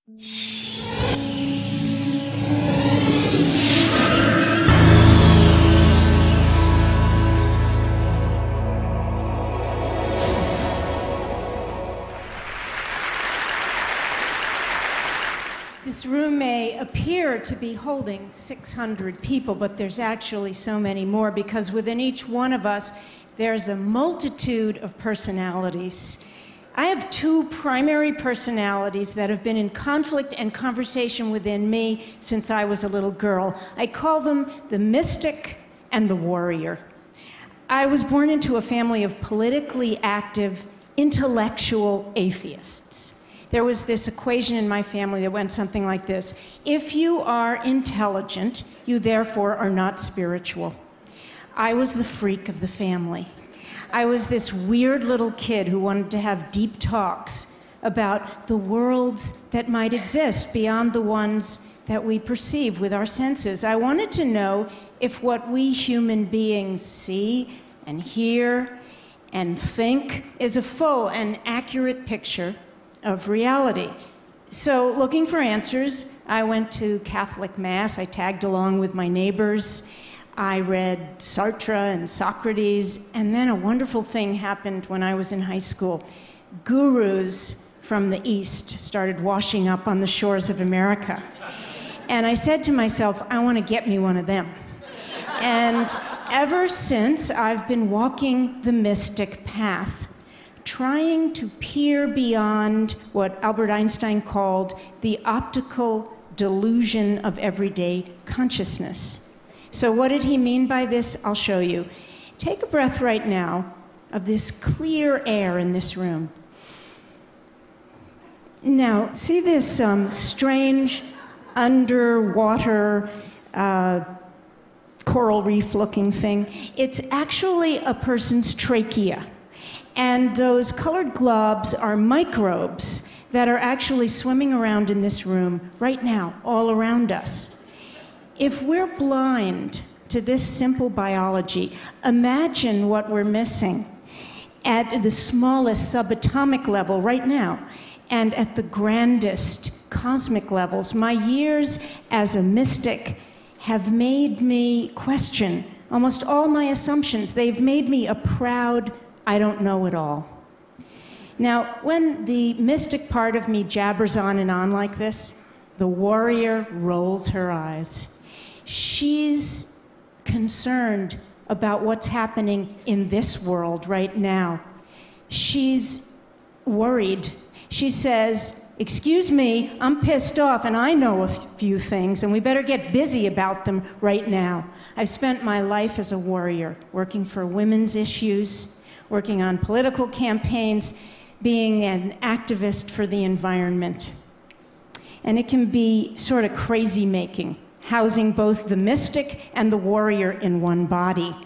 This room may appear to be holding 600 people, but there's actually so many more because within each one of us, there's a multitude of personalities. I have two primary personalities that have been in conflict and conversation within me since I was a little girl. I call them the mystic and the warrior. I was born into a family of politically active, intellectual atheists. There was this equation in my family that went something like this. If you are intelligent, you therefore are not spiritual. I was the freak of the family. I was this weird little kid who wanted to have deep talks about the worlds that might exist beyond the ones that we perceive with our senses. I wanted to know if what we human beings see and hear and think is a full and accurate picture of reality. So, looking for answers, I went to Catholic Mass. I tagged along with my neighbors. I read Sartre and Socrates, and then a wonderful thing happened when I was in high school. Gurus from the East started washing up on the shores of America. And I said to myself, I want to get me one of them. And ever since, I've been walking the mystic path, trying to peer beyond what Albert Einstein called the optical delusion of everyday consciousness. So what did he mean by this? I'll show you. Take a breath right now of this clear air in this room. Now, see this strange underwater coral reef looking thing? It's actually a person's trachea. And those colored globs are microbes that are actually swimming around in this room right now, all around us. If we're blind to this simple biology, imagine what we're missing at the smallest subatomic level right now and at the grandest cosmic levels. My years as a mystic have made me question almost all my assumptions. They've made me a proud I don't know it all. Now, when the mystic part of me jabbers on and on like this, the warrior rolls her eyes. She's concerned about what's happening in this world right now. She's worried. She says, excuse me, I'm pissed off and I know a few things and we better get busy about them right now. I've spent my life as a warrior, working for women's issues, working on political campaigns, being an activist for the environment. And it can be sort of crazy-making, housing both the mystic and the warrior in one body.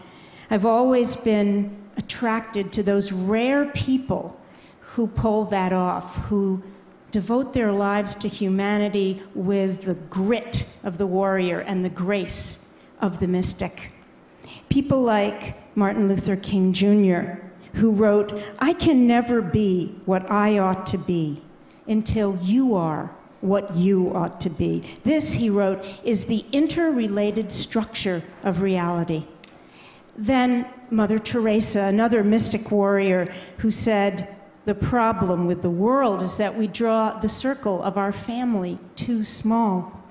I've always been attracted to those rare people who pull that off, who devote their lives to humanity with the grit of the warrior and the grace of the mystic. People like Martin Luther King Jr., who wrote, I can never be what I ought to be until you are what you ought to be. This, he wrote, is the interrelated structure of reality. Then Mother Teresa, another mystic warrior, who said, the problem with the world is that we draw the circle of our family too small.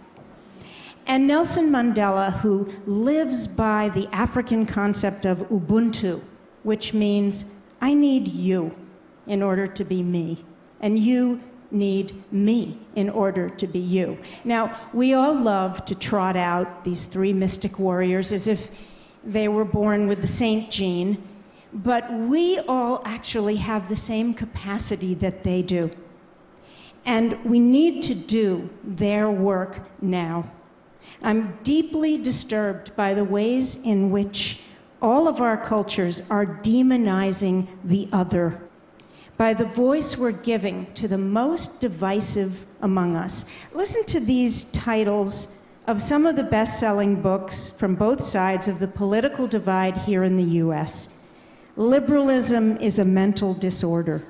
And Nelson Mandela, who lives by the African concept of Ubuntu, which means I need you in order to be me, and you need me in order to be you. Now, we all love to trot out these three mystic warriors as if they were born with the saint gene, but we all actually have the same capacity that they do. And we need to do their work now. I'm deeply disturbed by the ways in which all of our cultures are demonizing the other, by the voice we're giving to the most divisive among us. Listen to these titles of some of the best-selling books from both sides of the political divide here in the US. Liberalism is a mental disorder.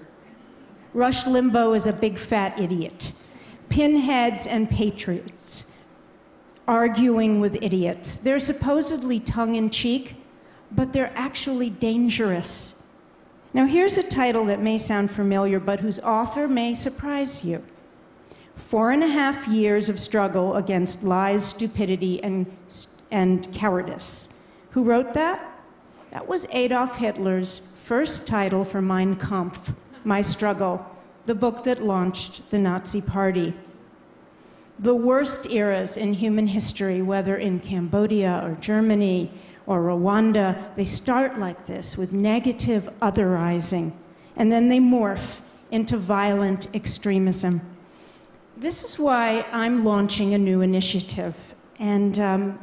Rush Limbaugh is a big fat idiot. pinheads and patriots arguing with idiots. They're supposedly tongue-in-cheek, but they're actually dangerous. Now, here's a title that may sound familiar, but whose author may surprise you. 4.5 years of struggle against lies, stupidity, and cowardice. Who wrote that? That was Adolf Hitler's first title for Mein Kampf, My Struggle, the book that launched the Nazi Party. The worst eras in human history, whether in Cambodia or Germany or Rwanda, they start like this, with negative otherizing, and then they morph into violent extremism. This is why I'm launching a new initiative, and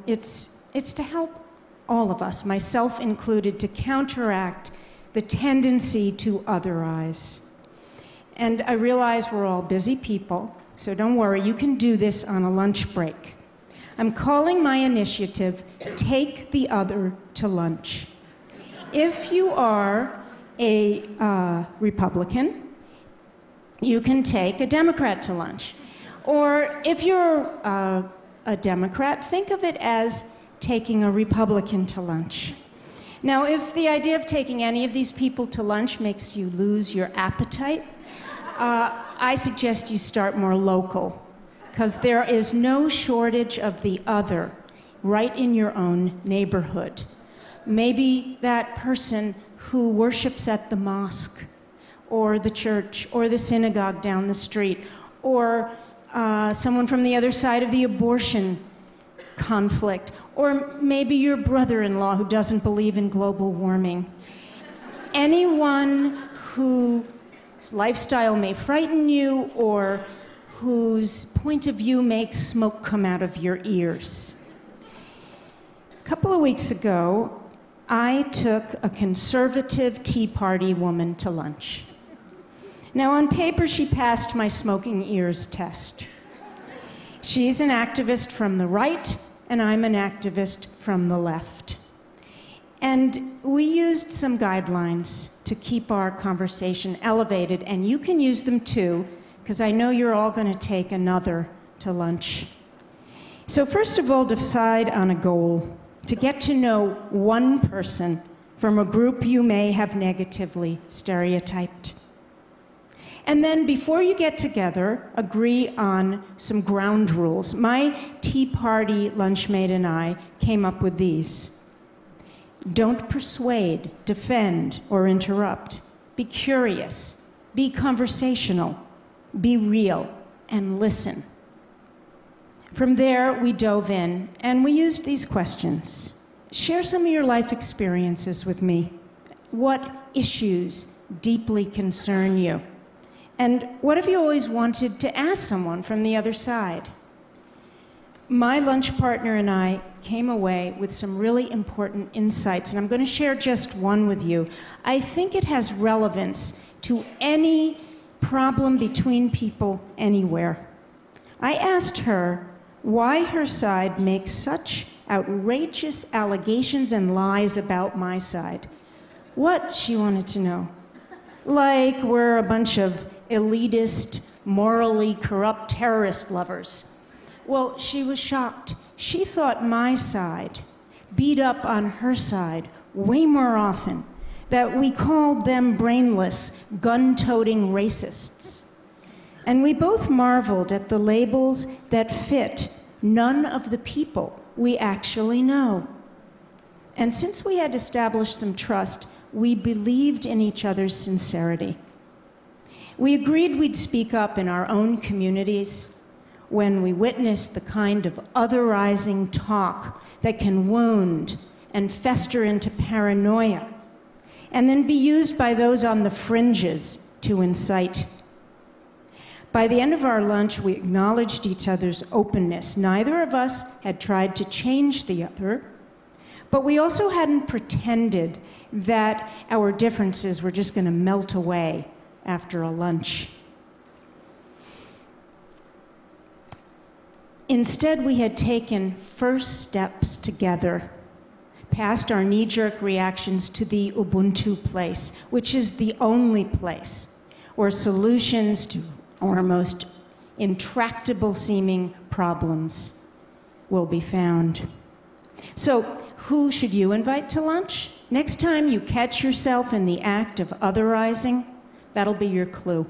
it's to help all of us, myself included, to counteract the tendency to otherize. And I realize we're all busy people, so don't worry, you can do this on a lunch break. I'm calling my initiative, Take the Other to Lunch. If you are a Republican, you can take a Democrat to lunch. Or if you're a Democrat, think of it as taking a Republican to lunch. Now, if the idea of taking any of these people to lunch makes you lose your appetite, I suggest you start more local, because there is no shortage of the other right in your own neighborhood. Maybe that person who worships at the mosque, or the church, or the synagogue down the street, or someone from the other side of the abortion conflict, or maybe your brother-in-law who doesn't believe in global warming. Anyone whose lifestyle may frighten you, or whose point of view makes smoke come out of your ears. A couple of weeks ago, I took a conservative Tea Party woman to lunch. Now, on paper, she passed my smoking ears test. She's an activist from the right, and I'm an activist from the left. And we used some guidelines to keep our conversation elevated, and you can use them too, because I know you're all going to take another to lunch. So first of all, decide on a goal to get to know one person from a group you may have negatively stereotyped. And then before you get together, agree on some ground rules. My Tea Party lunchmate and I came up with these. Don't persuade, defend, or interrupt. Be curious, be conversational, be real, and listen. From there, we dove in, and we used these questions. Share some of your life experiences with me. What issues deeply concern you? And what have you always wanted to ask someone from the other side? My lunch partner and I came away with some really important insights, and I'm going to share just one with you. I think it has relevance to any problem between people anywhere. I asked her why her side makes such outrageous allegations and lies about my side. What, she wanted to know. Like we're a bunch of elitist, morally corrupt terrorist lovers. Well, she was shocked. She thought my side beat up on her side way more often, that we called them brainless, gun-toting racists. And we both marveled at the labels that fit none of the people we actually know. And since we had established some trust, we believed in each other's sincerity. We agreed we'd speak up in our own communities when we witnessed the kind of otherizing talk that can wound and fester into paranoia, and then be used by those on the fringes to incite. By the end of our lunch, we acknowledged each other's openness. Neither of us had tried to change the other, but we also hadn't pretended that our differences were just going to melt away after a lunch. Instead, we had taken first steps together, past our knee-jerk reactions to the Ubuntu place, which is the only place where solutions to our most intractable seeming problems will be found. So, who should you invite to lunch? Next time you catch yourself in the act of otherizing, that'll be your clue.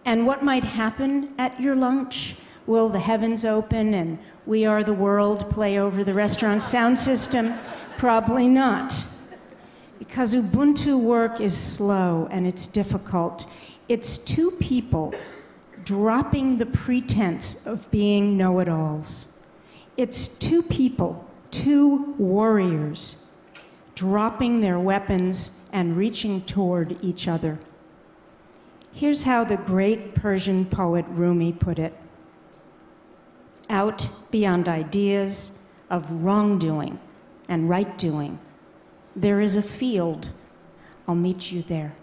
And what might happen at your lunch? Will the heavens open and We Are the World play over the restaurant sound system? Probably not. Because Ubuntu work is slow and it's difficult. It's two people dropping the pretense of being know-it-alls. It's two people, two warriors, dropping their weapons and reaching toward each other. Here's how the great Persian poet Rumi put it: out beyond ideas of wrongdoing and right doing, there is a field. I'll meet you there.